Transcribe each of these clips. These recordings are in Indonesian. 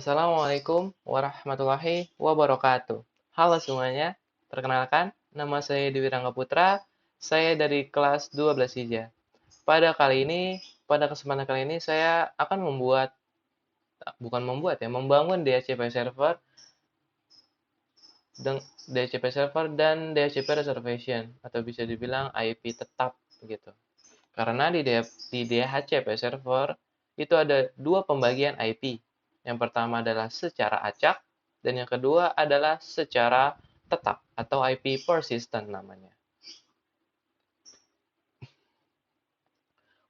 Assalamualaikum warahmatullahi wabarakatuh. Halo semuanya, perkenalkan, nama saya Dewi Rangga Putra, saya dari kelas 12 Hijrah. Pada kesempatan kali ini saya akan membangun DHCP server, DHCP server dan DHCP reservation, atau bisa dibilang IP tetap gitu. Karena di DHCP server itu ada dua pembagian IP. Yang pertama adalah secara acak, dan yang kedua adalah secara tetap atau IP persistent namanya.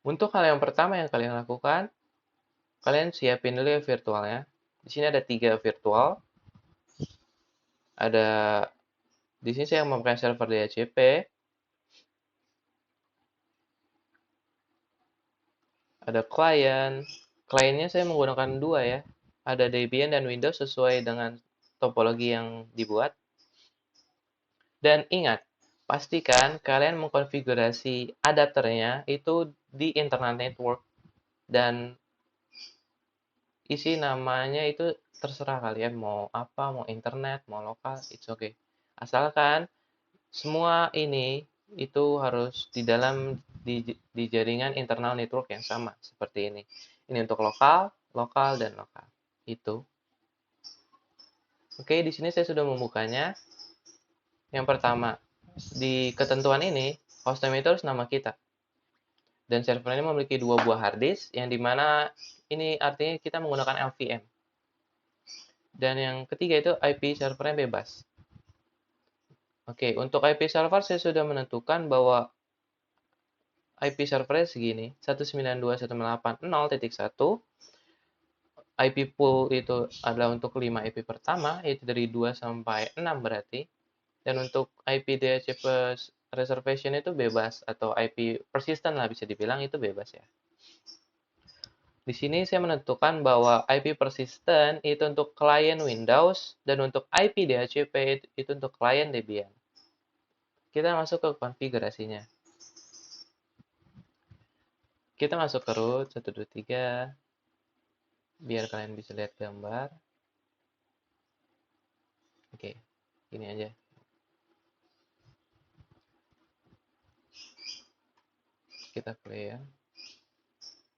Untuk hal yang pertama yang kalian lakukan, kalian siapin dulu ya virtualnya. Di sini ada 3 virtual. Ada di sini saya memakai server DHCP. Ada klien. Kliennya saya menggunakan dua ya. Ada Debian dan Windows sesuai dengan topologi yang dibuat. Dan ingat, pastikan kalian mengkonfigurasi adapternya itu di internal network dan isi namanya itu terserah kalian mau apa, mau internet, mau lokal, it's okay. Asalkan semua ini itu harus di jaringan internal network yang sama seperti ini. Ini untuk lokal, lokal dan lokal. Itu. Oke, di sini saya sudah membukanya. Yang pertama, di ketentuan ini, hostname itu harus nama kita. Dan server ini memiliki 2 buah hard disk, yang dimana ini artinya kita menggunakan LVM. Dan yang ketiga itu IP servernya bebas. Oke, untuk IP server saya sudah menentukan bahwa IP servernya segini, 192.168.0.1. IP pool itu adalah untuk 5 IP pertama, yaitu dari 2 sampai 6 berarti. Dan untuk IP DHCP reservation itu bebas, atau IP persistent lah bisa dibilang itu bebas ya. Di sini saya menentukan bahwa IP persistent itu untuk klien Windows dan untuk IP DHCP itu untuk klien Debian. Kita masuk ke konfigurasinya. Kita masuk ke root 123 biar kalian bisa lihat gambar. Oke, ini aja. Kita play ya.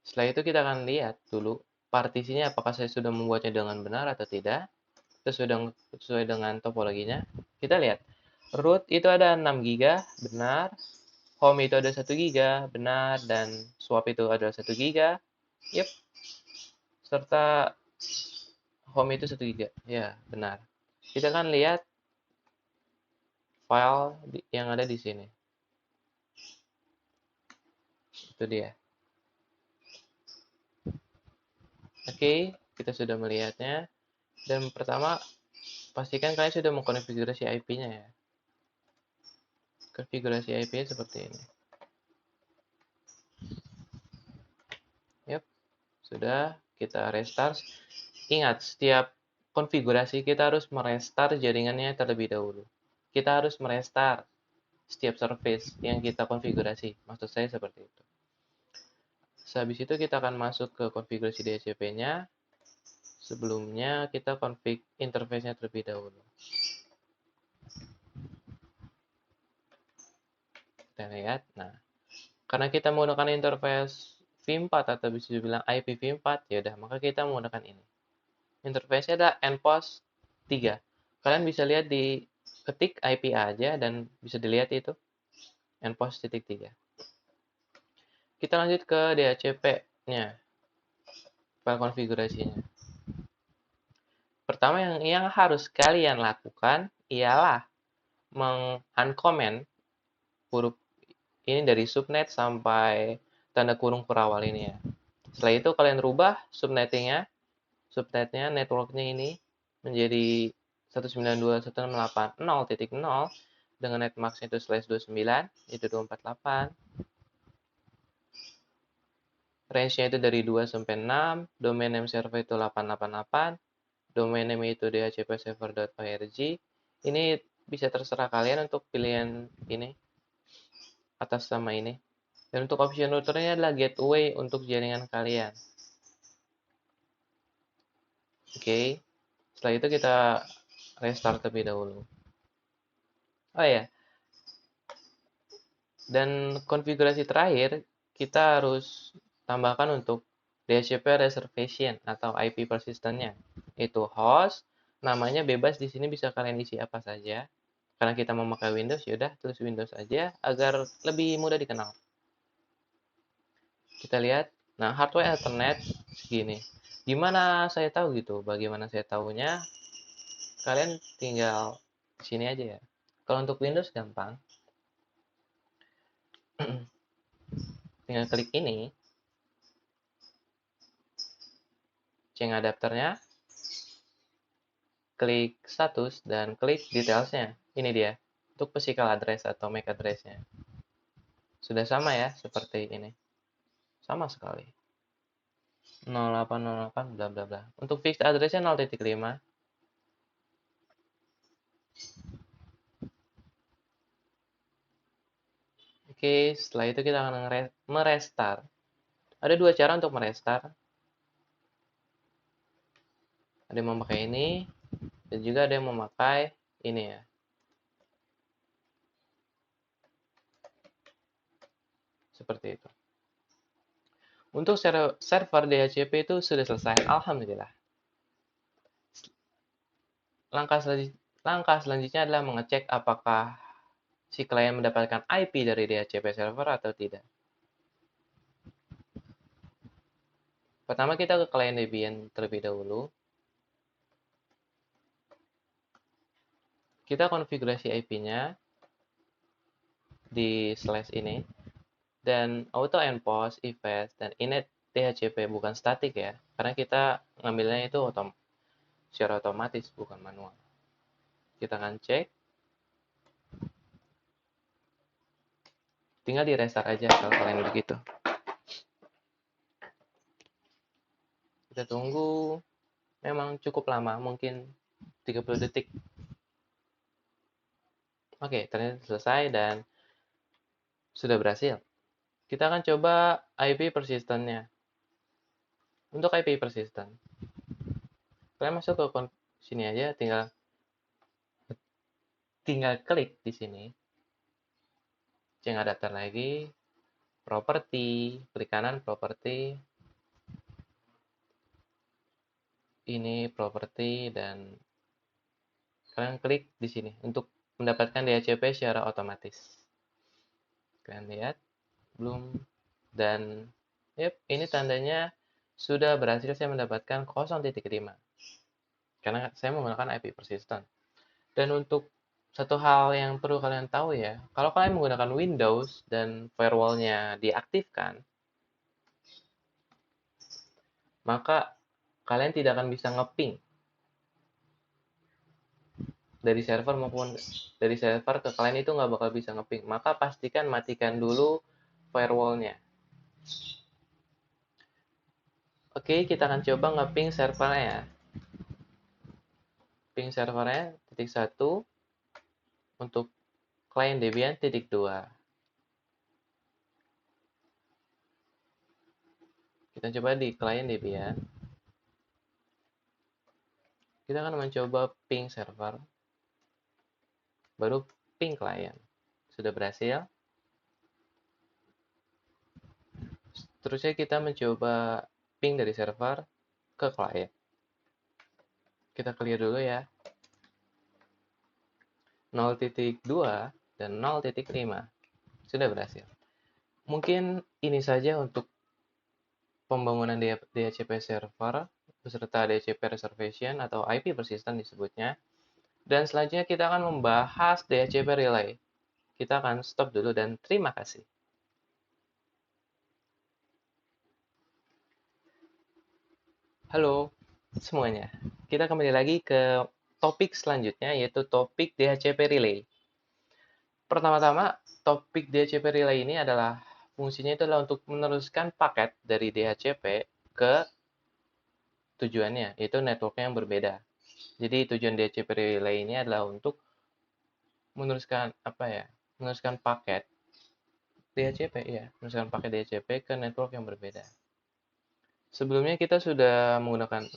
Setelah itu kita akan lihat dulu partisinya apakah saya sudah membuatnya dengan benar atau tidak. Sesuai dengan topologinya. Kita lihat. Root itu ada 6 GB, benar. Home itu ada 1 GB, benar. Dan swap itu ada 1 GB. Yep. Serta home itu 1 GB. Ya, benar. Kita akan lihat file yang ada di sini. Itu dia. Oke, kita sudah melihatnya. Dan pertama, pastikan kalian sudah mengkonfigurasi IP-nya ya. Konfigurasi IP-nya seperti ini. Yap, sudah. Kita restart. Ingat, setiap konfigurasi kita harus merestart jaringannya terlebih dahulu. Kita harus merestart setiap service yang kita konfigurasi. Maksud saya seperti itu. Sehabis itu kita akan masuk ke konfigurasi DHCP-nya. Sebelumnya kita config interface-nya terlebih dahulu. Kita lihat. Nah, karena kita menggunakan interface V4 atau bisa dibilang IPv4, ya udah, maka kita menggunakan ini. Interface-nya adalah nPost 3. Kalian bisa lihat di ketik IP aja dan bisa dilihat itu nPost 3. Kita lanjut ke DHCP-nya, file konfigurasinya. Pertama yang harus kalian lakukan ialah meng-uncomment huruf ini dari subnet sampai tanda kurung perawal ini ya. Setelah itu kalian rubah subnetnya networknya ini menjadi 192.168.0.0 dengan netmask itu /29 itu 248. Range-nya itu dari 2 sampai 6, domain name server itu 888, domain name itu dhcpserver.org. Ini bisa terserah kalian untuk pilihan ini atas sama ini. Dan untuk option routernya adalah gateway untuk jaringan kalian. Oke, setelah itu kita restart terlebih dahulu. Oh ya, dan konfigurasi terakhir kita harus tambahkan untuk DHCP reservation atau IP persistence-nya. Itu host, namanya bebas di sini bisa kalian isi apa saja. Karena kita memakai Windows, yaudah tulis Windows aja agar lebih mudah dikenal. Kita lihat, nah hardware Ethernet segini. Gimana saya tahu gitu? Bagaimana saya tahunya? Kalian tinggal sini aja ya. Kalau untuk Windows gampang. Tinggal klik ini, change adapternya, klik status, dan klik detailsnya. Ini dia, untuk physical address atau MAC address-nya. Sudah sama ya, seperti ini. Sama sekali. 0808 bla bla bla. Untuk fixed address-nya 0.5. Oke, setelah itu kita akan merestart. Ada dua cara untuk merestart. Ada yang memakai ini, dan juga ada yang memakai ini ya. Seperti itu. Untuk server DHCP itu sudah selesai, alhamdulillah. Langkah selanjutnya adalah mengecek apakah si klien mendapatkan IP dari DHCP server atau tidak. Pertama kita ke klien Debian terlebih dahulu. Kita konfigurasi IP-nya di slash ini. Dan auto enforce, event, dan init DHCP bukan statik ya. Karena kita ngambilnya itu secara otomatis, bukan manual. Kita akan cek. Tinggal di restart aja kalau kalian begitu. Kita tunggu. Memang cukup lama, mungkin 30 detik. Oke, ternyata selesai dan sudah berhasil. Kita akan coba IP persistence-nya. Untuk IP persistent, kalian masuk ke sini aja, tinggal klik di sini. Change adapter lagi, property, klik kanan property, ini property, dan kalian klik di sini untuk mendapatkan DHCP secara otomatis. Kalian lihat, belum, dan yep, ini tandanya sudah berhasil saya mendapatkan 0.5 karena saya menggunakan IP persistent. Dan untuk satu hal yang perlu kalian tahu ya, kalau kalian menggunakan Windows dan firewall-nya diaktifkan, maka kalian tidak akan bisa ngeping dari server maupun dari server ke kalian itu nggak bakal bisa ngeping. Maka pastikan matikan dulu firewall-nya. Oke, kita akan coba ngeping servernya. Ping servernya titik 1 untuk klien Debian titik 2. Kita coba di klien Debian. Kita akan mencoba ping server, baru ping klien. Sudah berhasil. Terusnya kita mencoba ping dari server ke klien. Kita clear dulu ya. 0.2 dan 0.5. Sudah berhasil. Mungkin ini saja untuk pembangunan DHCP server beserta DHCP reservation atau IP persistent disebutnya. Dan selanjutnya kita akan membahas DHCP relay. Kita akan stop dulu dan terima kasih. Halo semuanya. Kita kembali lagi ke topik selanjutnya yaitu topik DHCP relay. Pertama-tama, topik DHCP relay ini adalah fungsinya itu adalah untuk meneruskan paket dari DHCP ke tujuannya, yaitu networknya yang berbeda. Jadi tujuan DHCP relay ini adalah untuk meneruskan meneruskan paket DHCP ya, meneruskan paket DHCP ke network yang berbeda. Sebelumnya kita sudah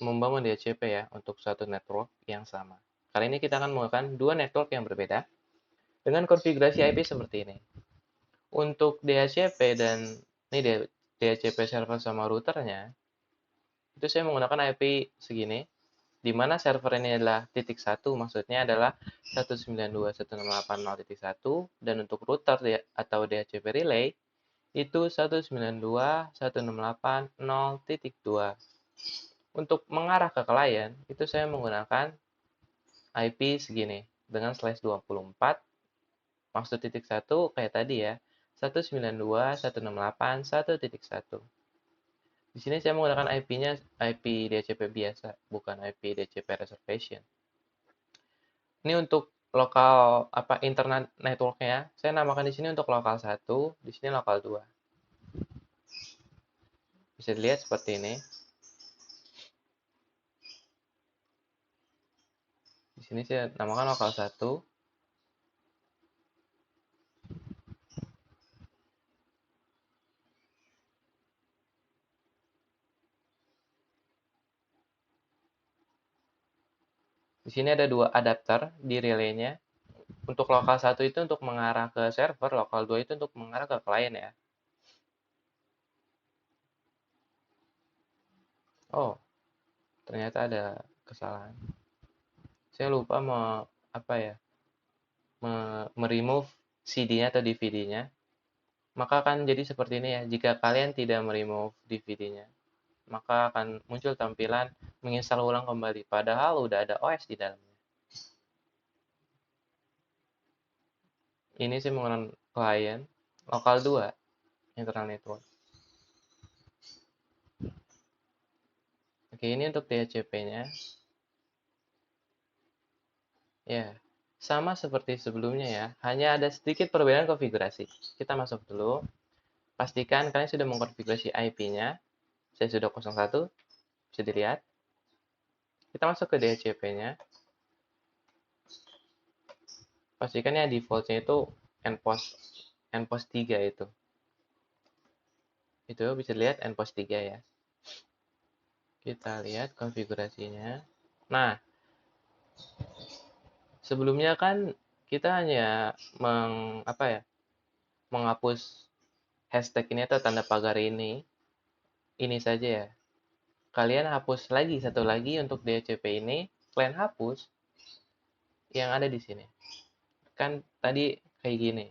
membangun DHCP ya untuk suatu network yang sama. Kali ini kita akan menggunakan dua network yang berbeda dengan konfigurasi IP seperti ini. Untuk DHCP dan ini DHCP server sama routernya, itu saya menggunakan IP segini, di mana server ini adalah titik satu, maksudnya adalah 192.168.0.1, dan untuk router atau DHCP relay itu 192.168.0.2. Untuk mengarah ke klien, itu saya menggunakan IP segini dengan slash 24, maksud titik satu kayak tadi ya, 192.168.1.1. Di sini saya menggunakan IP-nya IP DHCP biasa, bukan IP DHCP reservation. Ini untuk lokal internet networknya, saya namakan di sini untuk lokal 1, di sini lokal 2. Bisa dilihat seperti ini. Di sini saya namakan lokal 1. Di sini ada dua adapter di relaynya. Untuk lokal 1 itu untuk mengarah ke server, lokal 2 itu untuk mengarah ke klien ya. Oh, ternyata ada kesalahan. Saya lupa meremove CD-nya atau DVD-nya. Maka akan jadi seperti ini ya. Jika kalian tidak meremove DVD-nya, maka akan muncul tampilan menginstal ulang kembali. Padahal udah ada OS di dalamnya. Ini sih menggunakan klien lokal 2 internal network. Oke, ini untuk DHCP-nya. Ya, sama seperti sebelumnya ya. Hanya ada sedikit perbedaan konfigurasi. Kita masuk dulu. Pastikan kalian sudah mengkonfigurasi IP-nya. Saya sudah 01, bisa dilihat. Kita masuk ke DHCP-nya. Pastikan ya default-nya itu npost 3 itu. Itu bisa dilihat npost 3 ya. Kita lihat konfigurasinya. Nah, sebelumnya kan kita hanya menghapus hashtag ini atau tanda pagar ini saja ya. Kalian hapus lagi satu lagi untuk DHCP ini, kalian hapus yang ada di sini. Kan tadi kayak gini.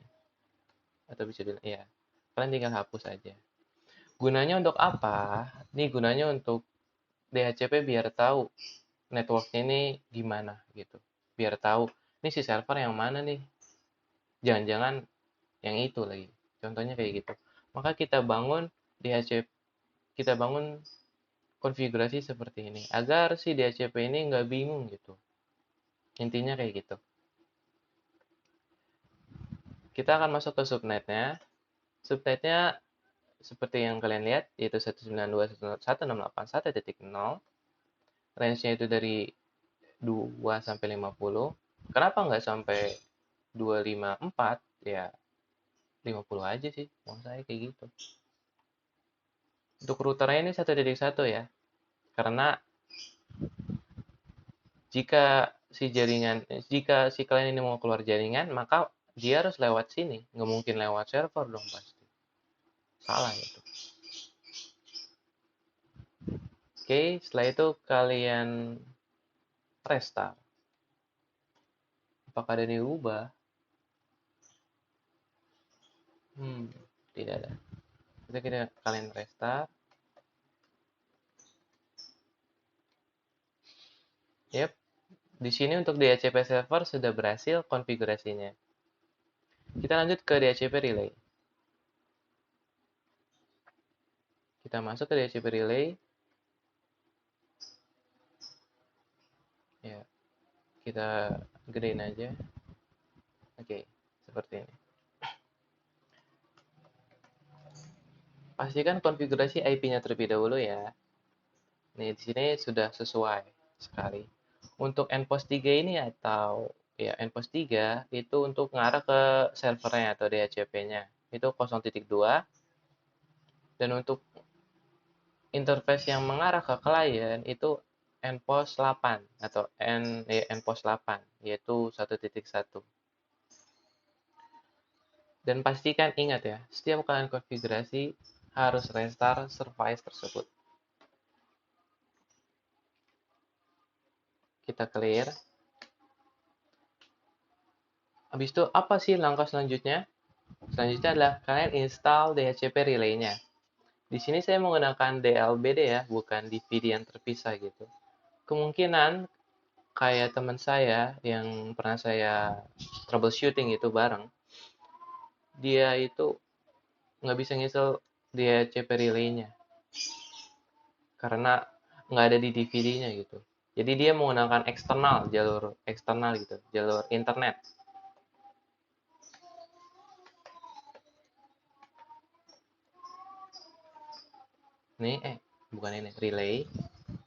Atau bisa bilang ya. Kalian tinggal hapus aja. Gunanya untuk apa? Ini gunanya untuk DHCP biar tahu networknya ini gimana gitu. Biar tahu ini si server yang mana nih. Jangan-jangan yang itu lagi. Contohnya kayak gitu. Maka kita bangun konfigurasi seperti ini agar si DHCP ini nggak bingung gitu. Intinya kayak gitu. Kita akan masuk ke subnetnya. Subnetnya seperti yang kalian lihat, yaitu 192.168.1.0. Range-nya itu dari 2 sampai 50. Kenapa nggak sampai 254? Ya, 50 aja sih. Mau saya kayak gitu. Untuk routernya ini 1.1 ya. Karena jika si kalian ini mau keluar jaringan, maka dia harus lewat sini. Nggak mungkin lewat server dong pasti. Salah itu. Oke, setelah itu kalian restart. Apakah ada yang diubah? Tidak ada. Kalian restart. Yep. Di sini untuk DHCP server sudah berhasil konfigurasinya. Kita lanjut ke DHCP relay. Kita masuk ke DHCP relay. Ya, kita gedein aja. Oke, seperti ini. Pastikan konfigurasi IP-nya terlebih dahulu ya. Nih, di sini sudah sesuai sekali. Untuk npost 3 ini atau ya npost 3 itu untuk mengarah ke servernya atau DHCP-nya. Itu 0.2. Dan untuk interface yang mengarah ke klien itu npos 8 atau npos 8, yaitu 1.1. Dan pastikan ingat ya, setiap kalian konfigurasi harus restart service tersebut. Kita clear. Habis itu apa sih langkah selanjutnya? Selanjutnya adalah kalian install DHCP relay-nya. Di sini saya menggunakan DLBD ya, bukan DVD yang terpisah gitu. Kemungkinan kayak teman saya yang pernah saya troubleshooting itu bareng, dia itu nggak bisa nginstal DHCP relay-nya karena nggak ada di DVD-nya gitu. Jadi dia menggunakan eksternal, jalur eksternal gitu, jalur internet. Nih, bukan ini, relay.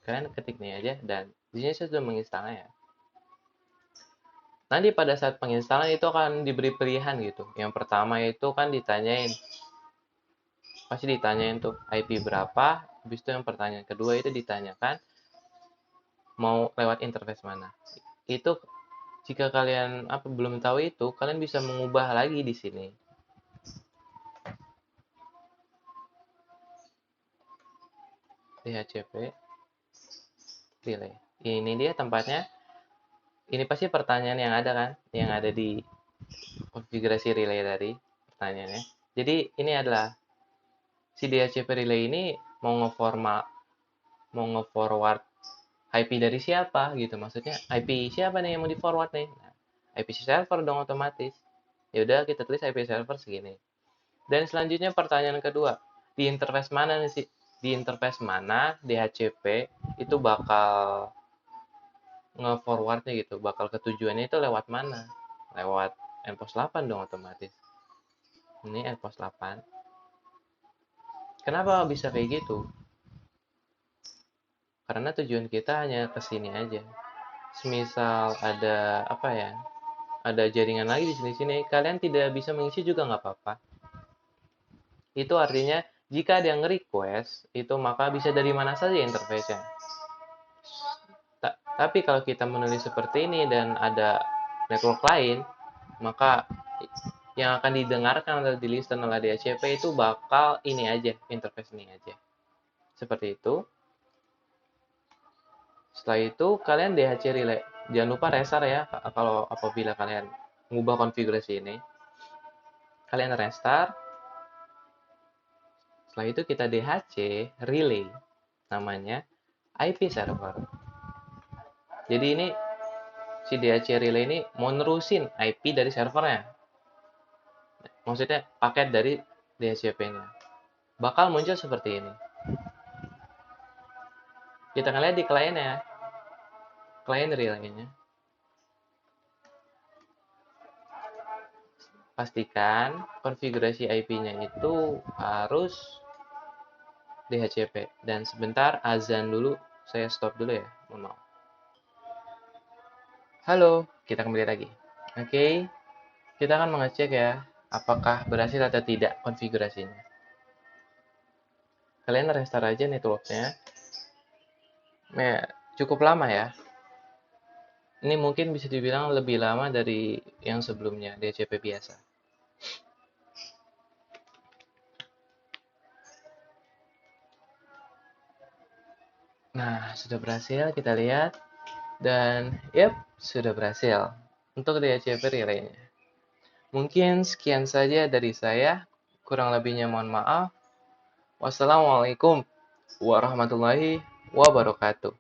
Kalian ketik nih aja, dan di sini saya sudah menginstalnya ya. Nanti pada saat penginstalan itu akan diberi pilihan gitu. Yang pertama itu kan ditanyain, pasti ditanyain tuh IP berapa. Habis itu yang pertanyaan kedua itu ditanyakan mau lewat interface mana. Itu jika kalian belum tahu itu, kalian bisa mengubah lagi di sini. DHCP relay. Ini dia tempatnya. Ini pasti pertanyaan yang ada kan, yang ada di konfigurasi relay tadi pertanyaannya. Jadi ini adalah si DHCP relay ini mau nge-forward IP dari siapa gitu, maksudnya IP siapa nih yang mau di forward nih. Nah, IP server dong otomatis. Ya udah kita tulis IP server segini. Dan selanjutnya pertanyaan kedua, di interface mana nih sih? Di interface mana DHCP itu bakal nge-forwardnya gitu, bakal ketujuannya itu lewat mana? Lewat npos 8 dong otomatis. Ini npos 8. Kenapa bisa kayak gitu? Karena tujuan kita hanya ke sini aja. Semisal ada ada jaringan lagi di sini-sini, kalian tidak bisa mengisi juga nggak apa-apa. Itu artinya jika ada yang request itu maka bisa dari mana saja interface-nya. Tapi kalau kita menulis seperti ini dan ada network lain, maka yang akan didengarkan atau di-listen oleh DHCP itu bakal ini aja, interface ini aja. Seperti itu. Setelah itu kalian DHC relay. Jangan lupa restart ya kalau apabila kalian mengubah konfigurasi ini. Kalian restart. Setelah itu kita DHC relay namanya IP server. Jadi ini si DHC relay ini mau nerusin IP dari servernya. Maksudnya paket dari DHCP-nya. Bakal muncul seperti ini. Kita akan lihat di kliennya. Klien relay-nya. Pastikan konfigurasi IP-nya itu harus DHCP. Dan sebentar azan dulu, saya stop dulu ya, mohon maaf. Halo, kita kembali lagi. Oke, kita akan mengecek ya, apakah berhasil atau tidak konfigurasinya. Kalian restart aja networknya. Nah, cukup lama ya. Ini mungkin bisa dibilang lebih lama dari yang sebelumnya, DHCP biasa. Nah, sudah berhasil, kita lihat. Dan, sudah berhasil untuk DHCP relay-nya. Mungkin sekian saja dari saya. Kurang lebihnya mohon maaf. Wassalamualaikum warahmatullahi wabarakatuh.